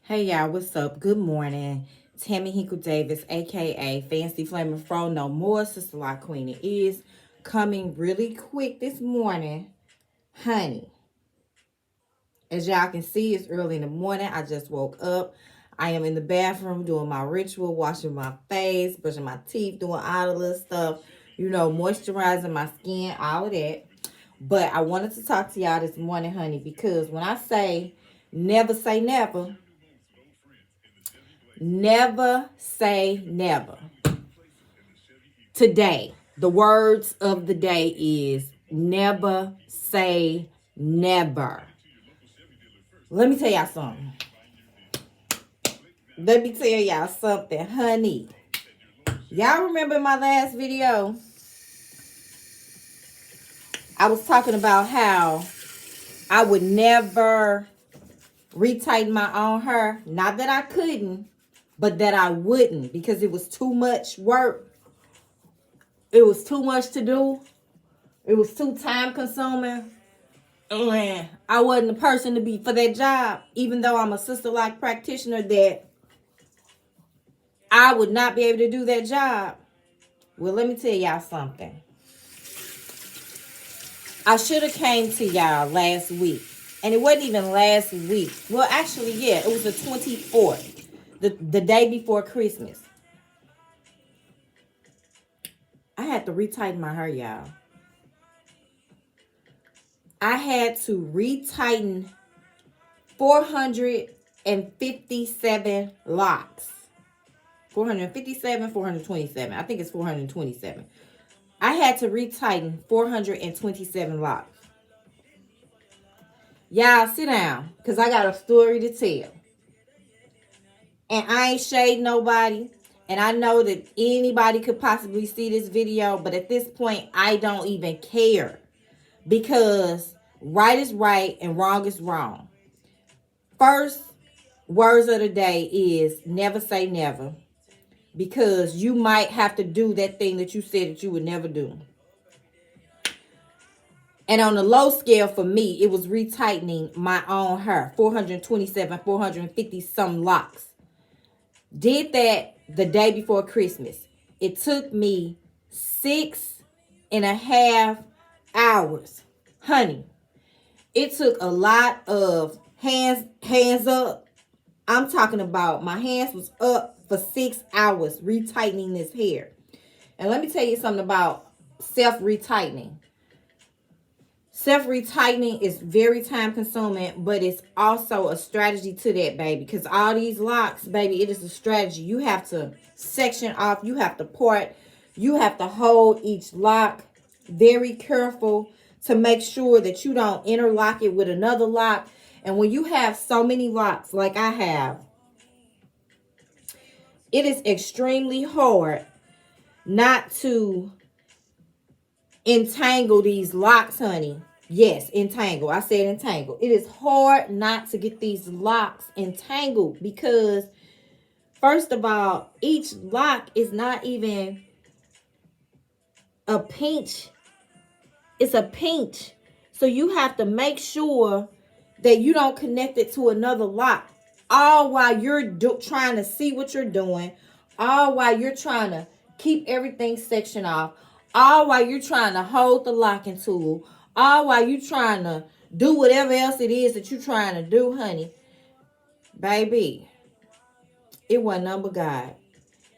Hey y'all, what's up? Good morning. Tammy Hinkle-Davis, aka Fancy Flaming Fro No More, Sisterlock Queen. It is coming really quick this morning. Honey, as y'all can see, it's early in the morning. I just woke up. I am in the bathroom doing my ritual, washing my face, brushing my teeth, doing all the little stuff, moisturizing my skin, all of that. But I wanted to talk to y'all this morning, honey, because when I say never, never say never. Today, the words of the day is never say never. Let me tell y'all something. Honey. Y'all remember my last video? I was talking about how I would never retighten my own hair. Not that I couldn't, but that I wouldn't, because it was too much work. It was too much to do. It was too time consuming. And I wasn't the person to be for that job, even though I'm a Sisterlock practitioner, that I would not be able to do that job. Well, let me tell y'all something. I should have came to y'all last week. And it wasn't even last week. Well, actually, yeah, it was the 24th. The day before Christmas. I had to retighten my hair, y'all. I had to retighten 457 locks. 457, 427. I think it's 427. I had to retighten 427 locks. Y'all sit down, because I got a story to tell. And I ain't shade nobody. And I know that anybody could possibly see this video, but at this point, I don't even care. Because right is right and wrong is wrong. First words of the day is never say never. Because you might have to do that thing that you said that you would never do. And on the low scale for me, it was retightening my own hair. 427, 450 some locks. Did that the day before Christmas. It took me 6.5 hours. Honey, it took a lot of hands up. I'm talking about my hands was up for 6 hours retightening this hair. And let me tell you something about self-retightening. Self-retightening is very time consuming, but it's also a strategy to that, baby. Because all these locks, baby, it is a strategy. You have to section off. You have to part. You have to hold each lock very careful to make sure that you don't interlock it with another lock. And when you have so many locks like I have, it is extremely hard not to entangle these locks, honey. Yes, entangle. I said entangle. It is hard not to get these locks entangled because, first of all, each lock is not even a pinch. It's a pinch. So you have to make sure that you don't connect it to another lock. All while you're trying to see what you're doing. All while you're trying to keep everything sectioned off. All while you're trying to hold the locking tool. All while you're trying to do whatever else it is that you're trying to do, honey. Baby, it wasn't nothing but God.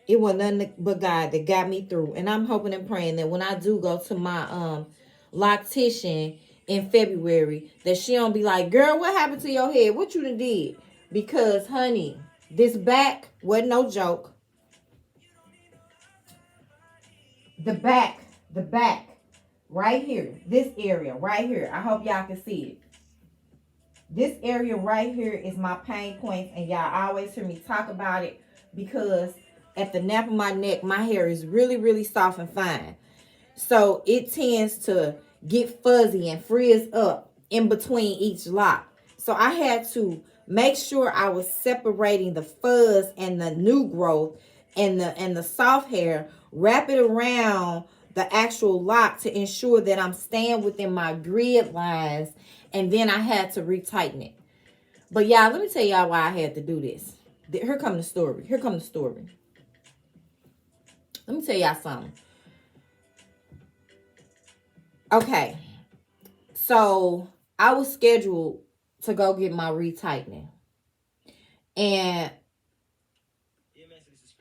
It wasn't nothing but God that got me through. And I'm hoping and praying that when I do go to my loctician in February, that she don't be like, girl, what happened to your head? What you done did? Because, honey, this back wasn't no joke. The back, right here, this area right here. I hope y'all can see it. This area right here is my pain points, and y'all always hear me talk about it because at the nape of my neck, my hair is really, really soft and fine. So it tends to get fuzzy and frizz up in between each lock. So I had to make sure I was separating the fuzz and the new growth and the soft hair, wrap it around the actual lock to ensure that I'm staying within my grid lines, and then I had to retighten it. But y'all, let me tell y'all why I had to do this. Here come the story. Here come the story. Let me tell y'all something. Okay. So I was scheduled to go get my retightening. And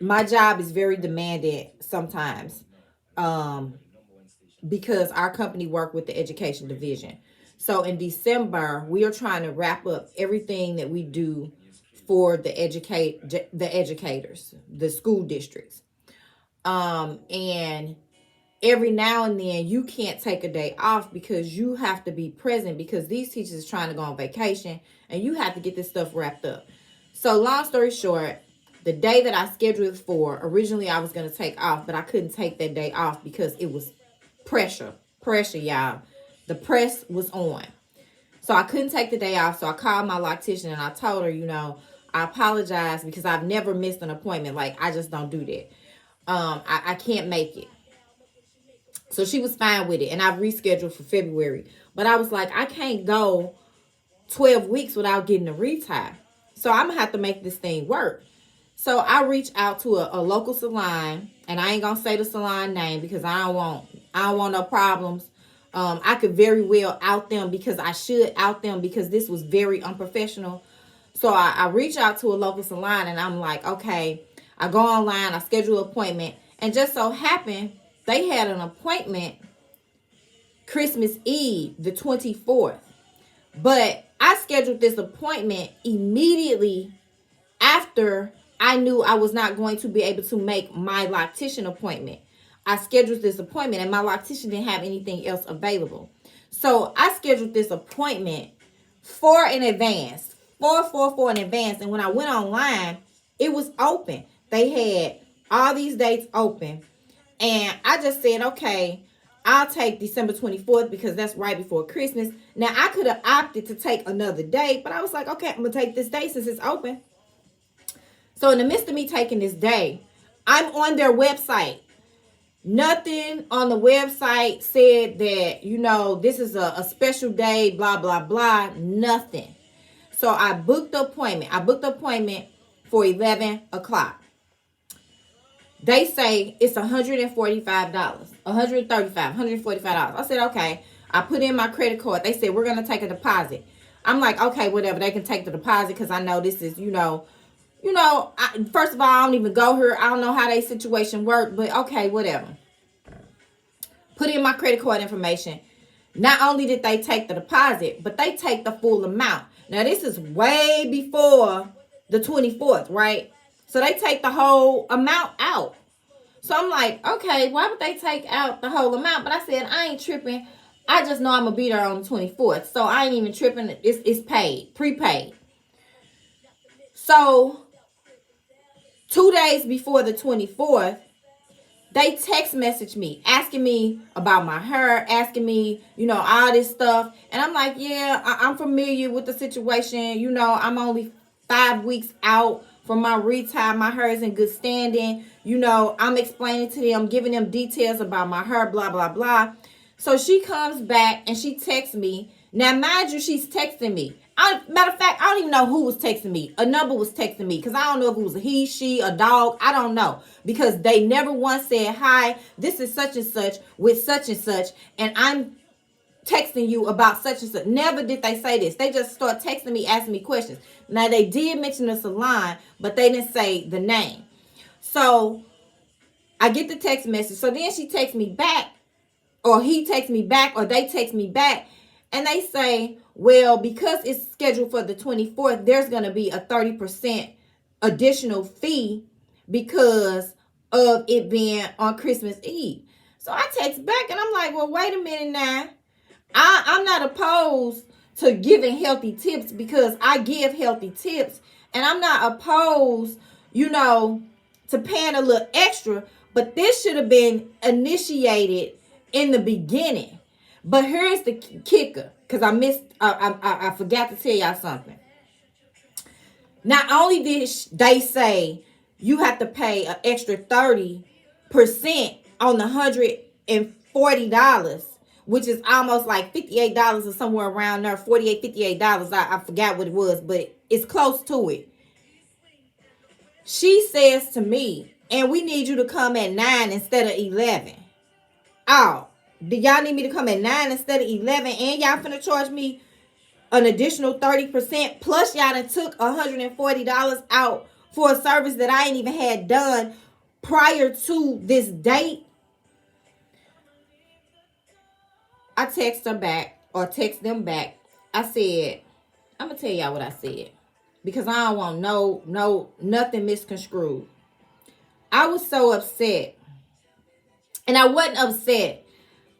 my job is very demanding sometimes. Because our company worked with the education division. So in December, we are trying to wrap up everything that we do for the educators, the school districts. And every now and then you can't take a day off because you have to be present because these teachers are trying to go on vacation and you have to get this stuff wrapped up. So long story short, the day that I scheduled for, originally I was going to take off, but I couldn't take that day off because it was pressure, y'all. The press was on. So I couldn't take the day off. So I called my loctician and I told her, I apologize because I've never missed an appointment. Like, I just don't do that. I can't make it. So she was fine with it. And I've rescheduled for February. But I was like, I can't go 12 weeks without getting a retie. So I'm going to have to make this thing work. So I reached out to a local salon, and I ain't going to say the salon name because I don't want no problems. I could very well out them because I should out them because this was very unprofessional. So I reach out to a local salon and I'm like, okay, I go online, I schedule an appointment, and just so happened they had an appointment Christmas Eve, the 24th. But I scheduled this appointment immediately after I knew I was not going to be able to make my loctician appointment. I scheduled this appointment and my loctician didn't have anything else available. So I scheduled this appointment far in advance. Far in advance. And when I went online, it was open. They had all these dates open. And I just said, okay, I'll take December 24th because that's right before Christmas. Now, I could have opted to take another day, but I was like, okay, I'm going to take this day since it's open. So in the midst of me taking this day, I'm on their website. Nothing on the website said that, this is a special day, blah, blah, blah. Nothing. So I booked the appointment. I booked the appointment for 11 o'clock. They say it's $145, $135, $145. I said, okay. I put in my credit card. They said, we're going to take a deposit. I'm like, okay, whatever. They can take the deposit because I know this is, first of all, I don't even go here. I don't know how their situation work, but okay, whatever. Put in my credit card information. Not only did they take the deposit, but they take the full amount. Now, this is way before the 24th, right? So they take the whole amount out. So I'm like, okay, why would they take out the whole amount? But I said, I ain't tripping. I just know I'm going to be there on the 24th. So I ain't even tripping. It's paid, prepaid. So 2 days before the 24th, they text message me, asking me about my hair, asking me, all this stuff. And I'm like, yeah, I'm familiar with the situation. I'm only 5 weeks out from my retie. My hair is in good standing. I'm explaining to them, giving them details about my hair, blah, blah, blah. So she comes back and she texts me. Now, mind you, she's texting me. Matter of fact, I don't even know who was texting me. A number was texting me because I don't know if it was a he, she, a dog. I don't know because they never once said, hi, this is such and such with such and such. And I'm texting you about such and such. Never did they say this. They just start texting me, asking me questions. Now, they did mention the salon, but they didn't say the name. So I get the text message. So then she texts me back, or he texts me back, or they text me back. And they say, well, because it's scheduled for the 24th, there's going to be a 30% additional fee because of it being on Christmas Eve. So I text back and I'm like, well, wait a minute now. I'm not opposed to giving healthy tips because I give healthy tips. And I'm not opposed, to paying a little extra. But this should have been initiated in the beginning. But here's the kicker, because I forgot to tell y'all something. Not only did they say you have to pay an extra 30% on the $140, which is almost like $58 or somewhere around there, $48, $58. I forgot what it was, but It's close to it. She says to me, and we need you to come at 9 instead of 11. Oh, do y'all need me to come at 9 instead of 11? And y'all finna charge me an additional 30%. Plus y'all done took $140 out for a service that I ain't even had done prior to this date. I text them back. I said, I'm going to tell y'all what I said. Because I don't want nothing misconstrued. I was so upset. And I wasn't upset.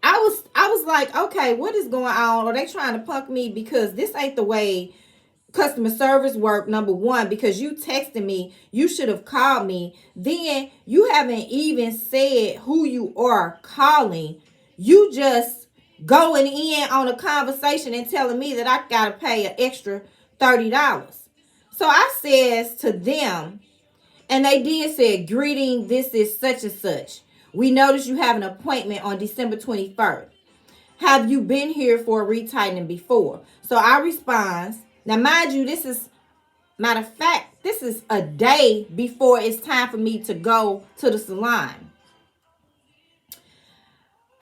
I was like, okay, what is going on? Are they trying to punk me? Because this ain't the way customer service work. Number one, because you texted me, you should have called me. Then you haven't even said who you are calling. You just going in on a conversation and telling me that I gotta pay an extra $30. So I says to them, and they did say, greeting, this is such and such. We noticed you have an appointment on December 21st. Have you been here for a retightening before? So I respond. Now, mind you, this is, matter of fact, this is a day before it's time for me to go to the salon.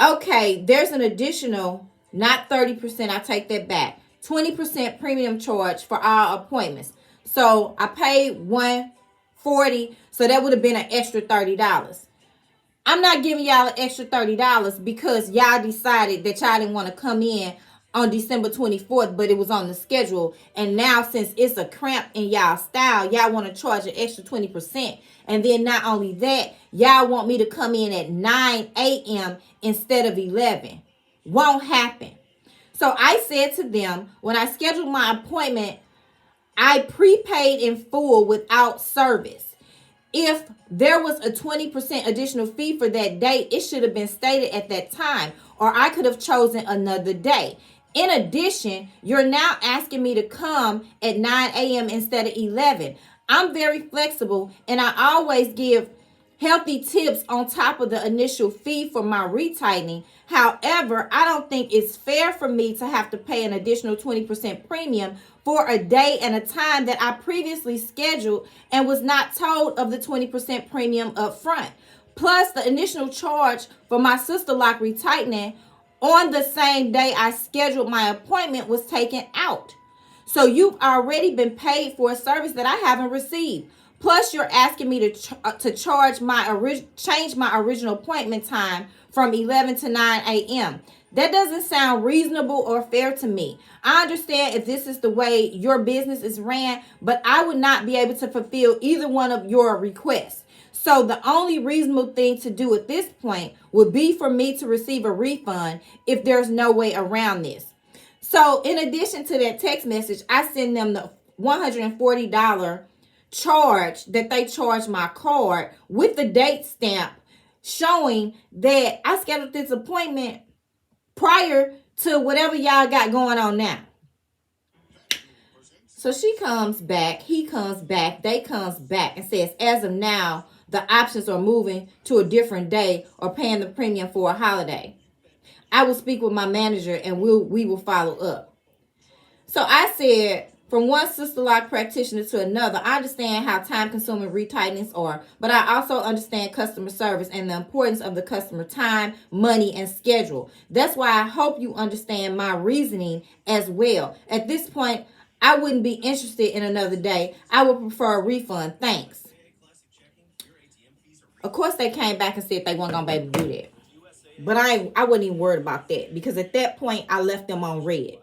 Okay, there's an additional, not 30%, I take that back, 20% premium charge for our appointments. So I paid $140, so that would have been an extra $30. I'm not giving y'all an extra $30 because y'all decided that y'all didn't want to come in on December 24th, but it was on the schedule. And now since it's a cramp in y'all style, y'all want to charge an extra 20%. And then not only that, y'all want me to come in at 9 a.m. instead of 11. Won't happen. So I said to them, when I scheduled my appointment, I prepaid in full without service. If there was a 20% additional fee for that day, it should have been stated at that time, or I could have chosen another day. In addition, you're now asking me to come at 9 a.m. instead of 11. I'm very flexible, and I always give healthy tips on top of the initial fee for my retightening. However, I don't think it's fair for me to have to pay an additional 20% premium for a day and a time that I previously scheduled and was not told of the 20% premium up front. Plus, the initial charge for my Sisterlock retightening on the same day I scheduled my appointment was taken out. So you've already been paid for a service that I haven't received. Plus, you're asking me to charge change my original appointment time from 11 to 9 a.m. That doesn't sound reasonable or fair to me. I understand if this is the way your business is ran, but I would not be able to fulfill either one of your requests. So the only reasonable thing to do at this point would be for me to receive a refund if there's no way around this. So in addition to that text message, I send them the $140 charge that they charge my card with the date stamp showing that I scheduled this appointment prior to whatever y'all got going on now. So she comes back, he comes back, they comes back and says, as of now, the options are moving to a different day or paying the premium for a holiday. I will speak with my manager and we will follow up. So I said, from one Sisterlock practitioner to another, I understand how time-consuming retightenings are, but I also understand customer service and the importance of the customer time, money, and schedule. That's why I hope you understand my reasoning as well. At this point, I wouldn't be interested in another day. I would prefer a refund. Thanks. Of course, they came back and said they weren't going to be able to do that. But I wasn't even worried about that because at that point, I left them on red.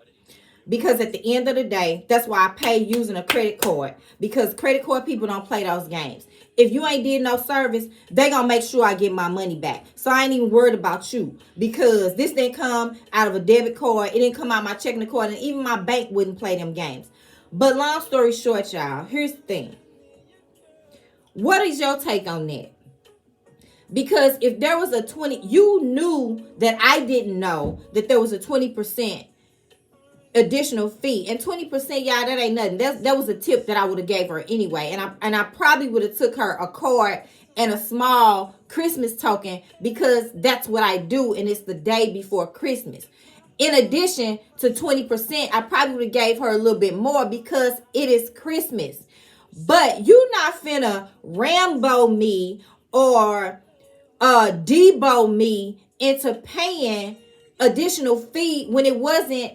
Because at the end of the day, that's why I pay using a credit card. Because credit card people don't play those games. If you ain't did no service, they going to make sure I get my money back. So I ain't even worried about you. Because this didn't come out of a debit card. It didn't come out of my checking card. And even my bank wouldn't play them games. But long story short, y'all, here's the thing. What is your take on that? Because if there was a 20, you knew that I didn't know that there was a 20% additional fee, and 20%, y'all, that ain't nothing. That was a tip that I would have gave her anyway, and I probably would have took her a card and a small Christmas token because that's what I do, and it's the day before Christmas. In addition to 20%, I probably would have gave her a little bit more because it is Christmas. But you not finna Rambo me or Debo me into paying additional fee when it wasn't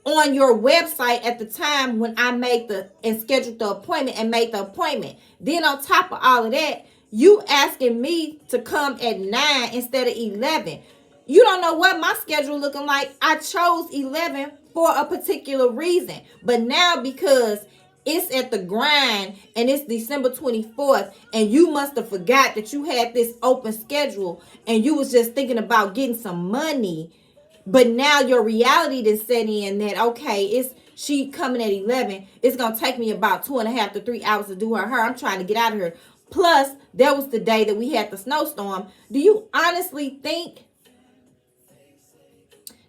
on your website at the time when I made and scheduled the appointment and made the appointment. Then on top of all of that, you asking me to come at 9 instead of 11. You don't know what my schedule looking like. I chose 11 for a particular reason. But now because it's at the grind and it's December 24th and you must have forgot that you had this open schedule and you was just thinking about getting some money. But now your reality is set in that, okay, it's she coming at 11. It's going to take me about 2.5 to 3 hours to do her hair. I'm trying to get out of here. Plus, that was the day that we had the snowstorm. Do you honestly think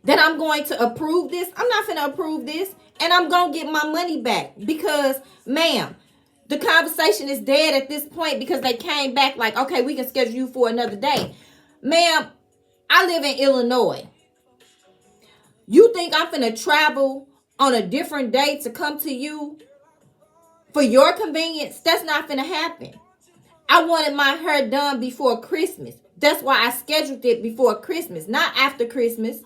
that I'm going to approve this? I'm not going to approve this. And I'm going to get my money back. Because, ma'am, the conversation is dead at this point because they came back like, okay, we can schedule you for another day. Ma'am, I live in Illinois. You think I'm finna travel on a different day to come to you for your convenience? That's not finna happen. I wanted my hair done before Christmas. That's why I scheduled it before Christmas, not after Christmas.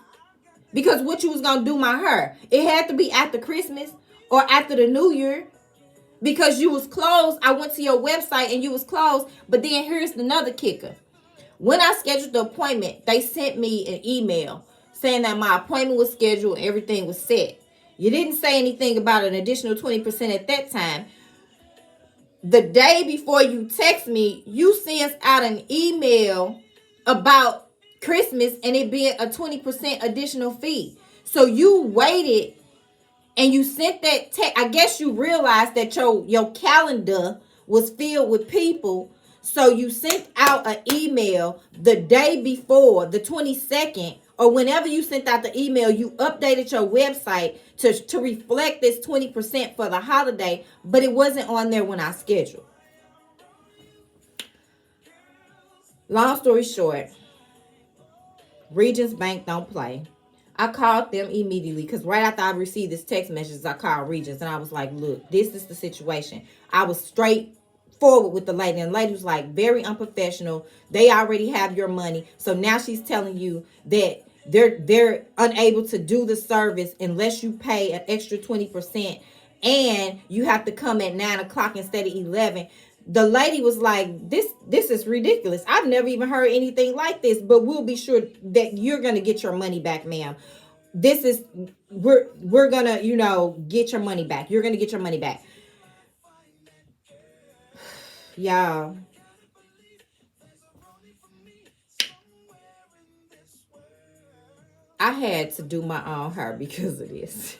Because what you was going to do my hair, it had to be after Christmas or after the New Year. Because you was closed. I went to your website and you was closed. But then here's another kicker. When I scheduled the appointment, they sent me an email saying that my appointment was scheduled and everything was set. You didn't say anything about an additional 20% at that time. The day before you text me, you sent out an email about Christmas and it being a 20% additional fee. So you waited and you sent that text. I guess you realized that your calendar was filled with people. So you sent out an email the day before, the 22nd, or whenever you sent out the email, you updated your website to reflect this 20% for the holiday, but it wasn't on there when I scheduled. Long story short, Regions Bank don't play. I called them immediately because right after I received this text message, I called Regions and I was like, look, this is the situation. I was straightforward with the lady and the lady was like, very unprofessional. They already have your money. So now she's telling you that they're unable to do the service unless you pay an extra 20% and you have to come at 9 o'clock instead of 11. The lady was like, this is ridiculous. I've never even heard anything like this, but we'll be sure that you're going to get your money back, ma'am. We're going to, get your money back. You're going to get your money back. Y'all. I had to do my own hair because of this.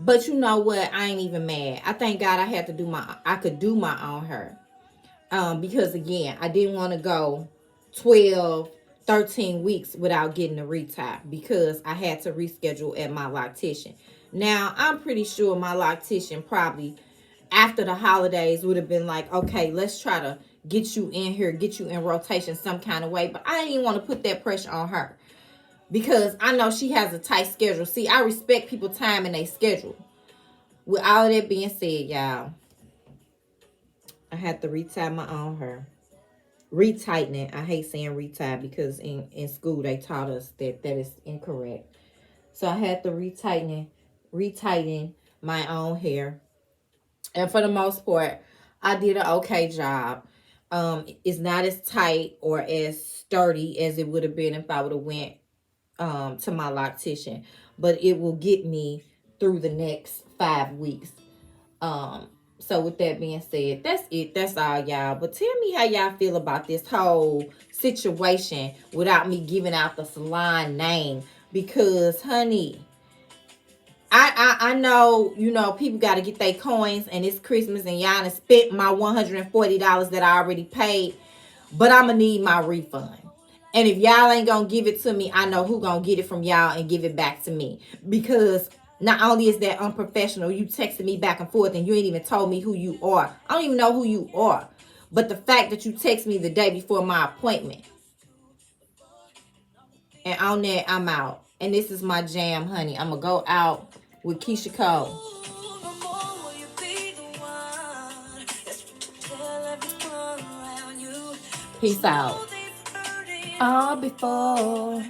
But you know what? I ain't even mad. I thank God I could do my own hair. Because again, I didn't want to go 12, 13 weeks without getting a retie because I had to reschedule at my loctician. Now, I'm pretty sure my loctician probably after the holidays would have been like, okay, let's try to get you in here, get you in rotation some kind of way. But I didn't want to put that pressure on her because I know she has a tight schedule. See, I respect people's time and their schedule. With all of that being said, y'all, I had to retie my own hair. Retighten it. I hate saying retie because in school they taught us that is incorrect. So I had to retighten my own hair. And for the most part, I did an okay job. It's not as tight or as sturdy as it would have been if I would have went to my loctician. But it will get me through the next 5 weeks. So with that being said, that's it. That's all, y'all. But tell me how y'all feel about this whole situation without me giving out the salon name. Because, honey, I know, people got to get their coins and it's Christmas and y'all done spent my $140 that I already paid. But I'm going to need my refund. And if y'all ain't going to give it to me, I know who going to get it from y'all and give it back to me. Because not only is that unprofessional, you texted me back and forth and you ain't even told me who you are. I don't even know who you are. But the fact that you text me the day before my appointment. And on that, I'm out. And this is my jam, honey. I'm going to go out with Keisha Cole. Peace out. All before.